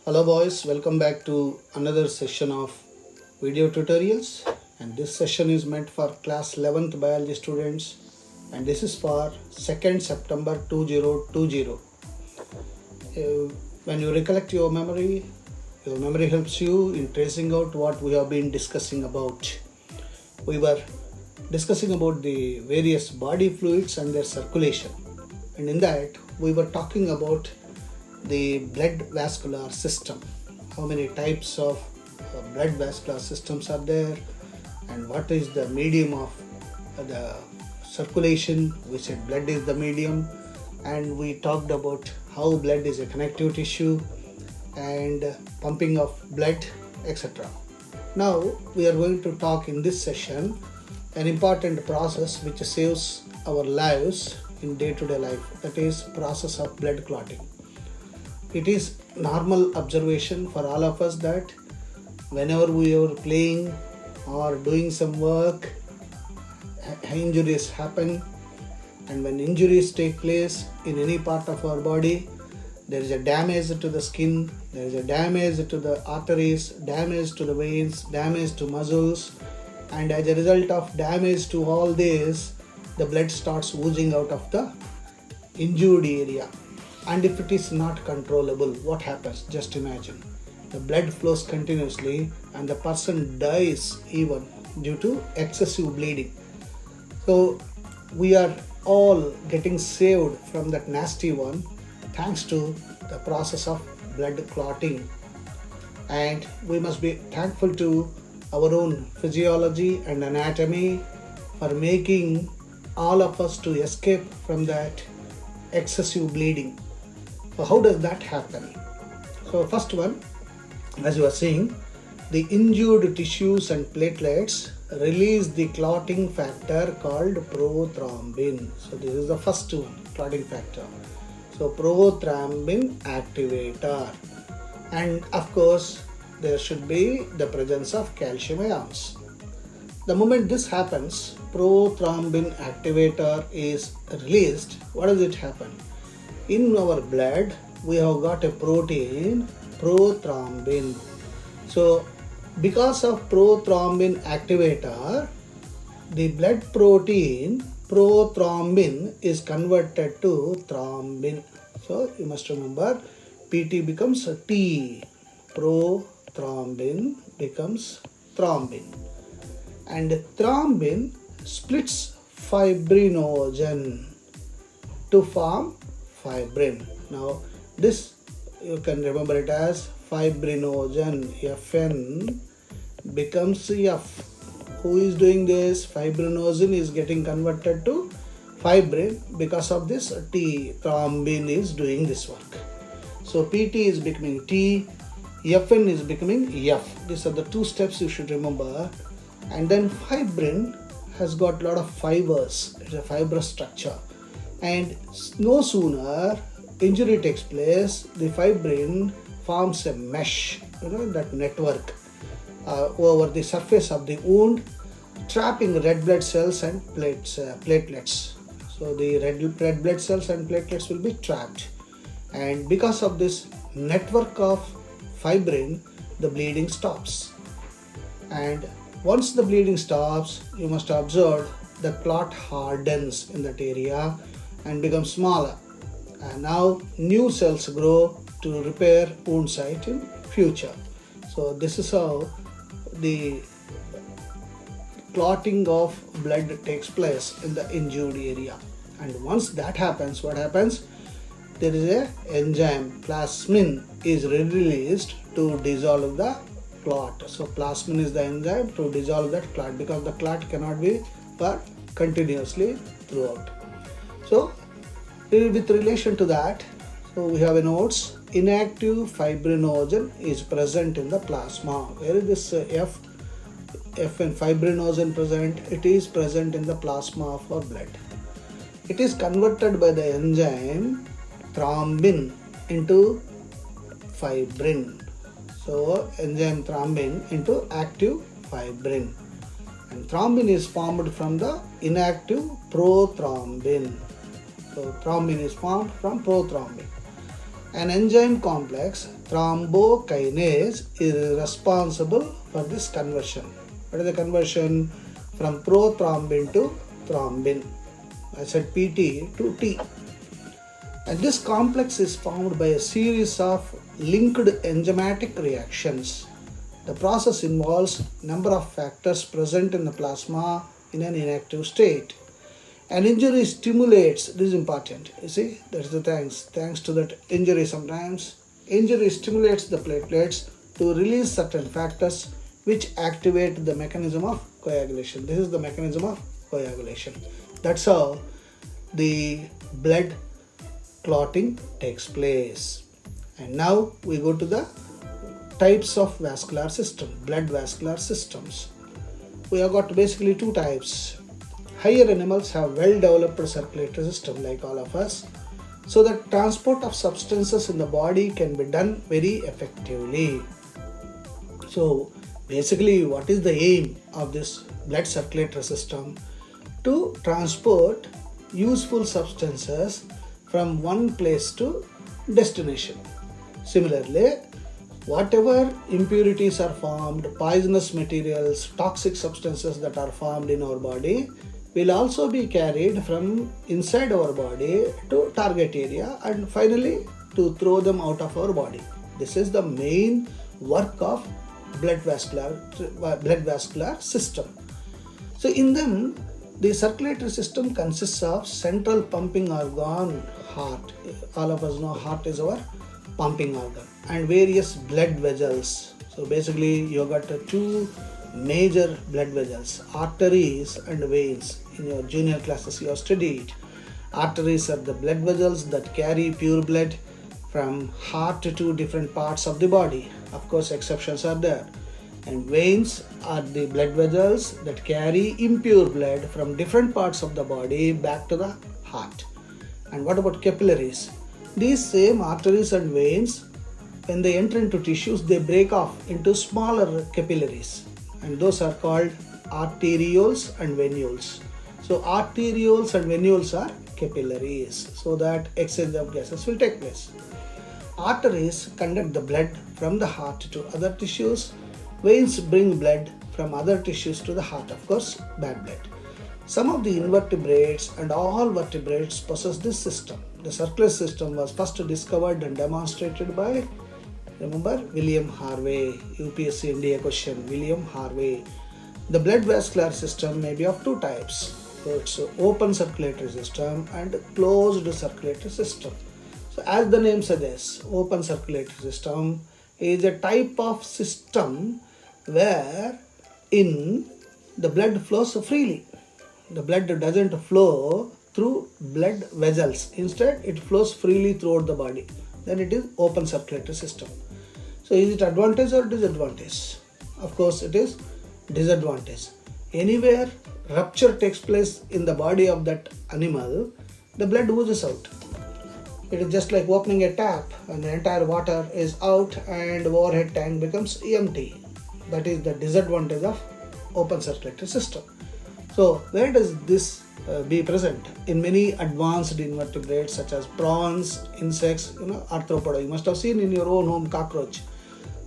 Hello boys, welcome back to another session of video tutorials, and this session is meant for class 11th biology students, and this is for 2nd September 2020. When you recollect your memory helps you in tracing out what we have been discussing about. We were discussing about the various body fluids and their circulation, and in that we were talking about the blood vascular system. How many types of blood vascular systems are there, and what is the medium of the circulation? We said blood is the medium, and we talked about how blood is a connective tissue and pumping of blood, etc. Now we are going to talk in this session an important process which saves our lives in day-to-day life, that is process of blood clotting. It is normal observation for all of us that whenever we are playing or doing some work, injuries happen, and when injuries take place in any part of our body, there is a damage to the skin, there is a damage to the arteries, damage to the veins, damage to muscles, and as a result of damage to all this, the blood starts oozing out of the injured area. And if it is not controllable, what happens? Just imagine. The blood flows continuously and the person dies even due to excessive bleeding. So we are all getting saved from that nasty one thanks to the process of blood clotting. And we must be thankful to our own physiology and anatomy for making all of us to escape from that excessive bleeding. So how does that happen? So first one, as you are seeing, the injured tissues and platelets release the clotting factor called prothrombin. So this is the first one, clotting factor. So prothrombin activator. And of course, there should be the presence of calcium ions. The moment this happens, prothrombin activator is released. What does it happen? In our blood, we have got a protein, prothrombin. So, because of prothrombin activator, the blood protein, prothrombin, is converted to thrombin. So, you must remember, PT becomes T. Prothrombin becomes thrombin. And thrombin splits fibrinogen to form fibrin. Now this you can remember it as fibrinogen. Fn becomes F. Who is doing this? Fibrinogen is getting converted to fibrin. Because of this, T, thrombin, is doing this work. So PT is becoming T, Fn is becoming F. These are the two steps you should remember. And then fibrin has got a lot of fibers. It's a fibrous structure. And no sooner injury takes place, the fibrin forms a mesh, that network over the surface of the wound, trapping red blood cells and platelets. So the red blood cells and platelets will be trapped. And because of this network of fibrin, the bleeding stops. And once the bleeding stops, you must observe the clot hardens in that area and becomes smaller. And now new cells grow to repair wound site in future. So this is how the clotting of blood takes place in the injured area. And once that happens, what happens? There is a enzyme, plasmin, is released to dissolve the clot. So plasmin is the enzyme to dissolve that clot, because the clot cannot be but continuously throughout. So with relation to that, so we have a notes. Inactive fibrinogen is present in the plasma. Where is this F and fibrinogen present? It is present in the plasma of our blood. It is converted by the enzyme thrombin into fibrin. So enzyme thrombin into active fibrin. And thrombin is formed from the inactive prothrombin. So thrombin is formed from prothrombin. An enzyme complex, thrombokinase, is responsible for this conversion. What is the conversion? From prothrombin to thrombin. I said PT to T. And this complex is formed by a series of linked enzymatic reactions. The process involves number of factors present in the plasma in an inactive state. An injury stimulates, this is important, you see, that's the thanks to that injury sometimes. Injury stimulates the platelets to release certain factors which activate the mechanism of coagulation. This is the mechanism of coagulation. That's how the blood clotting takes place. And now we go to the types of vascular system, blood vascular systems. We have got basically two types. Higher animals have well-developed circulatory system like all of us, so that transport of substances in the body can be done very effectively. So basically, what is the aim of this blood circulatory system? To transport useful substances from one place to destination. Similarly, whatever impurities are formed, poisonous materials, toxic substances that are formed in our body will also be carried from inside our body to target area and finally to throw them out of our body. This is the main work of blood vascular system. So in them, the circulatory system consists of central pumping organ, heart. All of us know heart is our pumping organ, and various blood vessels. So basically you got two major blood vessels, arteries and veins. In your junior classes you have studied. Arteries are the blood vessels that carry pure blood from heart to different parts of the body. Of course, exceptions are there. And veins are the blood vessels that carry impure blood from different parts of the body back to the heart. And what about capillaries? These same arteries and veins, when they enter into tissues, they break off into smaller capillaries, and those are called arterioles and venules. So arterioles and venules are capillaries, so that exchange of gases will take place. Arteries conduct the blood from the heart to other tissues. Veins bring blood from other tissues to the heart, of course, bad blood. Some of the invertebrates and all vertebrates possess this system. The circular system was first discovered and demonstrated by, remember, William Harvey, UPSC India question, William Harvey. The blood vascular system may be of two types. So it's open circulatory system and closed circulatory system. So as the name suggests, open circulatory system is a type of system where in the blood flows freely. The blood doesn't flow through blood vessels. Instead, it flows freely throughout the body. Then it is open circulatory system. So is it advantage or disadvantage? Of course, it is disadvantage. Anywhere rupture takes place in the body of that animal, the blood oozes out. It is just like opening a tap and the entire water is out and the overhead tank becomes empty. That is the disadvantage of open circulatory system. So where does this be present? In many advanced invertebrates such as prawns, insects, arthropoda. You must have seen in your own home cockroach.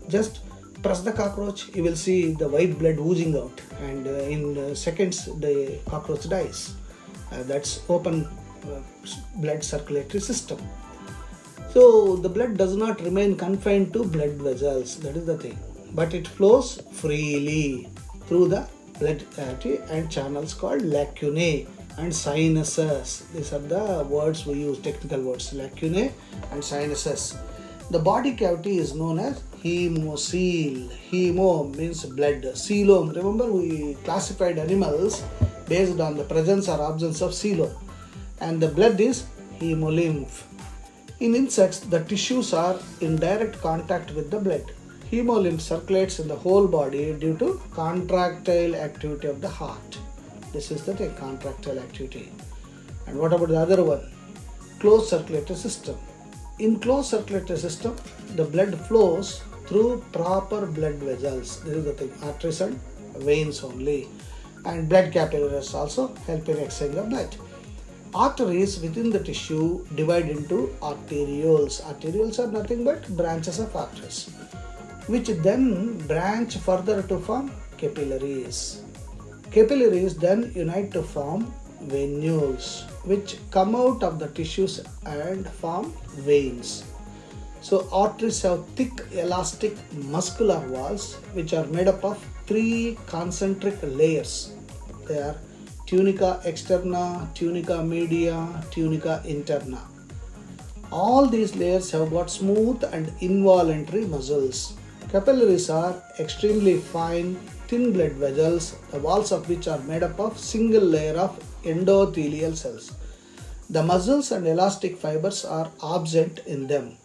Just press the cockroach, you will see the white blood oozing out, and in seconds the cockroach dies. That's open blood circulatory system. So the blood does not remain confined to blood vessels, that is the thing, but it flows freely through the blood cavity and channels called lacunae and sinuses. These are the words we use, technical words, lacunae and sinuses. The body cavity is known as hemocoel. Hemo means blood. Coelom, remember we classified animals based on the presence or absence of coelom, and the blood is hemolymph. In insects, the tissues are in direct contact with the blood. Hemolymph circulates in the whole body due to contractile activity of the heart. This is the contractile activity. And what about the other one? Closed circulatory system. In closed circulatory system, the blood flows through proper blood vessels. This is the thing, arteries and veins only. And blood capillaries also help in exchange of blood. Arteries within the tissue divide into arterioles. Arterioles are nothing but branches of arteries, which then branch further to form capillaries. Capillaries then unite to form venules, which come out of the tissues and form veins. So arteries have thick elastic muscular walls which are made up of three concentric layers. They are tunica externa, tunica media, tunica interna. All these layers have got smooth and involuntary muscles. Capillaries are extremely fine, thin blood vessels, the walls of which are made up of single layer of endothelial cells. The muscles and elastic fibers are absent in them.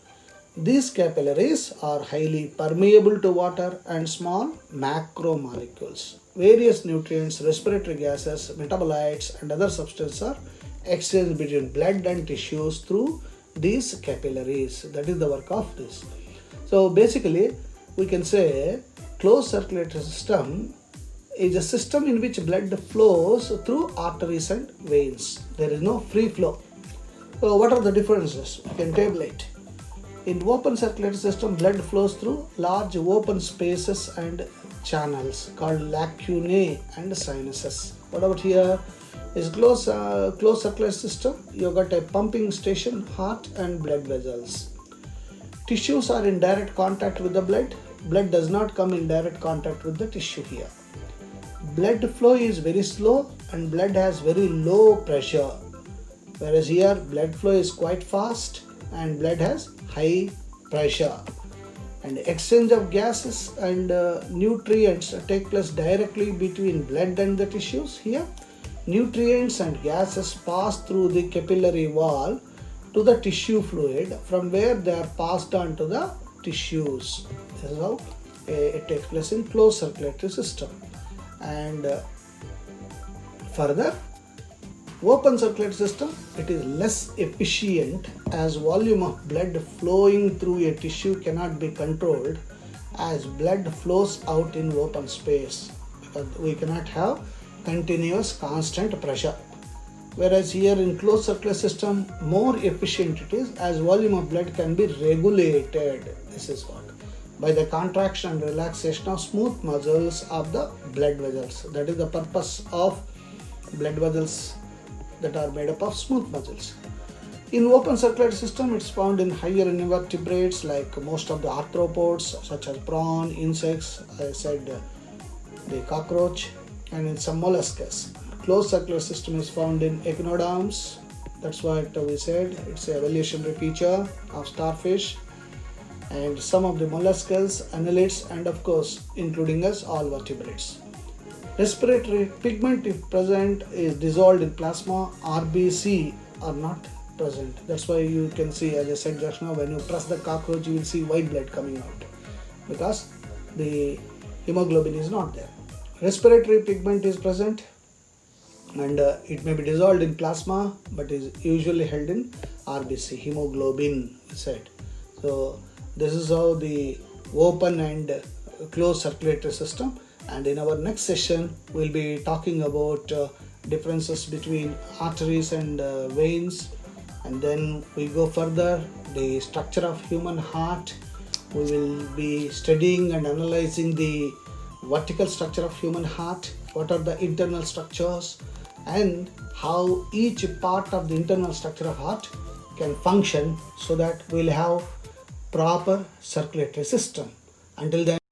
These capillaries are highly permeable to water and small macromolecules. Various nutrients, respiratory gases, metabolites, and other substances are exchanged between blood and tissues through these capillaries. That is the work of this. So basically, we can say closed circulatory system is a system in which blood flows through arteries and veins. There is no free flow. So what are the differences? We can table it. In open circulatory system, blood flows through large open spaces and channels called lacunae and sinuses. What about here? Is closed circulatory system. You got a pumping station, heart and blood vessels. Tissues are in direct contact with the blood. Blood does not come in direct contact with the tissue here. Blood flow is very slow and blood has very low pressure. Whereas here, blood flow is quite fast and blood has high pressure. And exchange of gases and nutrients take place directly between blood and the tissues. Here, nutrients and gases pass through the capillary wall to the tissue fluid, from where they are passed on to the tissues. This is how it takes place in closed circulatory system. And further, open circulatory system, it is less efficient as volume of blood flowing through a tissue cannot be controlled as blood flows out in open space, because we cannot have continuous constant pressure. Whereas here in closed circulatory system, more efficient it is as volume of blood can be regulated. This is what? By the contraction and relaxation of smooth muscles of the blood vessels. That is the purpose of blood vessels that are made up of smooth muscles. In open circulatory system, it's found in higher invertebrates like most of the arthropods such as prawn, insects, I said the cockroach, and in some molluscs. Closed circulatory system is found in echinoderms. That's what we said. It's an evolutionary feature of starfish and some of the molluscs, annelids, and of course including us all vertebrates. Respiratory pigment, if present, is dissolved in plasma. RBC are not present. That's why you can see, as I said just now, when you press the cockroach, you will see white blood coming out because the hemoglobin is not there. Respiratory pigment is present and it may be dissolved in plasma but is usually held in RBC, hemoglobin, we said. So this is how the open and closed circulatory system. And in our next session, we'll be talking about differences between arteries and veins. And then we go further, the structure of human heart. We will be studying and analyzing the vertical structure of human heart. What are the internal structures and how each part of the internal structure of heart can function so that we'll have proper circulatory system. Until then,